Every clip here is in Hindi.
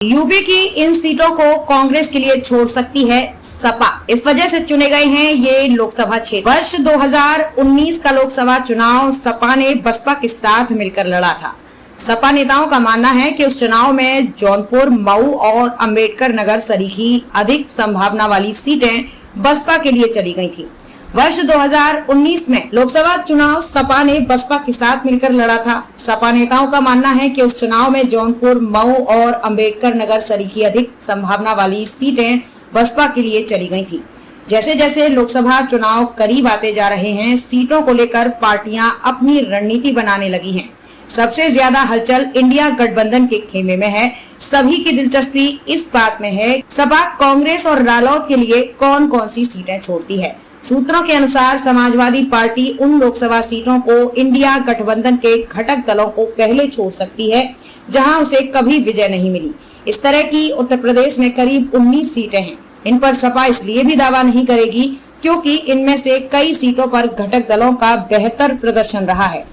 यूपी की इन सीटों को कांग्रेस के लिए छोड़ सकती है सपा। इस वजह से चुने गए हैं ये लोकसभा क्षेत्र। वर्ष 2019 का लोकसभा चुनाव सपा ने बसपा के साथ मिलकर लड़ा था। सपा नेताओं का मानना है कि उस चुनाव में जौनपुर, मऊ और अंबेडकर नगर सरीखी अधिक संभावना वाली सीटें बसपा के लिए चली गई थी। वर्ष 2019 में लोकसभा चुनाव सपा ने बसपा के साथ मिलकर लड़ा था। सपा नेताओं का मानना है कि उस चुनाव में जौनपुर, मऊ और अंबेडकर नगर सरीखी अधिक संभावना वाली सीटें बसपा के लिए चली गई थी। जैसे जैसे लोकसभा चुनाव करीब आते जा रहे हैं, सीटों को लेकर पार्टियां अपनी रणनीति बनाने लगी हैं। सबसे ज्यादा हलचल इंडिया गठबंधन के खेमे में है। सभी की दिलचस्पी इस बात में है सपा कांग्रेस और रालोद के लिए कौन कौन सी सीटें छोड़ती है। सूत्रों के अनुसार समाजवादी पार्टी उन लोकसभा सीटों को इंडिया गठबंधन के घटक दलों को पहले छोड़ सकती है जहां उसे कभी विजय नहीं मिली। इस तरह की उत्तर प्रदेश में करीब 19 सीटें हैं। इन पर सपा इसलिए भी दावा नहीं करेगी क्योंकि इनमें से कई सीटों पर घटक दलों का बेहतर प्रदर्शन रहा है।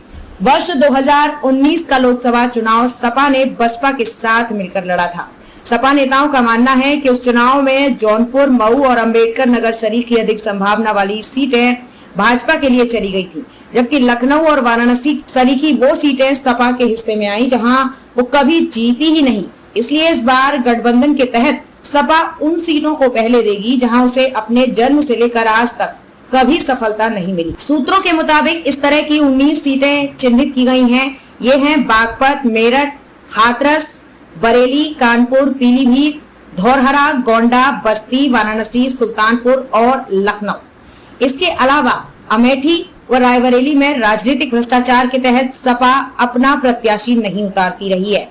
वर्ष 2019 का लोकसभा चुनाव सपा ने बसपा के साथ मिलकर लड़ा था। सपा नेताओं का मानना है कि उस चुनाव में जौनपुर, मऊ और अंबेडकर नगर सरीखी अधिक संभावना वाली सीटें भाजपा के लिए चली गई थी, जबकि लखनऊ और वाराणसी सरीखी वो सीटें सपा के हिस्से में आई जहां वो कभी जीती ही नहीं। इसलिए इस बार गठबंधन के तहत सपा उन सीटों को पहले देगी जहां उसे अपने जन्म से लेकर आज तक कभी सफलता नहीं मिली। सूत्रों के मुताबिक इस तरह की 19 सीटें चिन्हित की गई हैं। ये हैं बागपत, मेरठ, हाथरस, बरेली, कानपुर, पीलीभीत, धौरहरा, गोंडा, बस्ती, वाराणसी, सुल्तानपुर और लखनऊ। इसके अलावा अमेठी व रायबरेली में राजनीतिक भ्रष्टाचार के तहत सपा अपना प्रत्याशी नहीं उतारती रही है,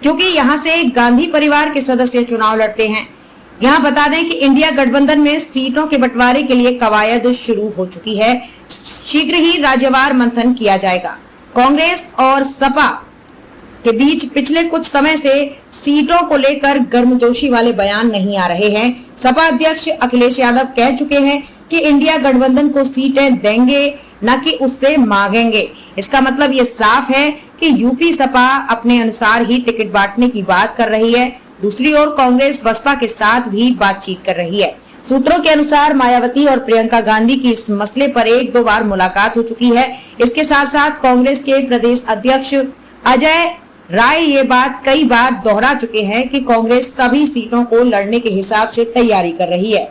क्योंकि यहां से गांधी परिवार के सदस्य चुनाव लड़ते हैं। यहां बता दें कि इंडिया गठबंधन में सीटों के बंटवारे के लिए कवायद शुरू हो चुकी है। शीघ्र ही राज्यवार मंथन किया जाएगा। कांग्रेस और सपा के बीच पिछले कुछ समय से सीटों को लेकर गर्मजोशी वाले बयान नहीं आ रहे हैं। सपा अध्यक्ष अखिलेश यादव कह चुके हैं कि इंडिया गठबंधन को सीटें देंगे, न कि उससे मांगेंगे। इसका मतलब ये साफ है कि यूपी सपा अपने अनुसार ही टिकट बांटने की बात कर रही है। दूसरी ओर कांग्रेस बसपा के साथ भी बातचीत कर रही है। सूत्रों के अनुसार मायावती और प्रियंका गांधी की इस मसले पर 1-2 बार मुलाकात हो चुकी है। इसके साथ साथ कांग्रेस के प्रदेश अध्यक्ष अजय राय ये बात कई बार दोहरा चुके हैं कि कांग्रेस सभी सीटों को लड़ने के हिसाब से तैयारी कर रही है।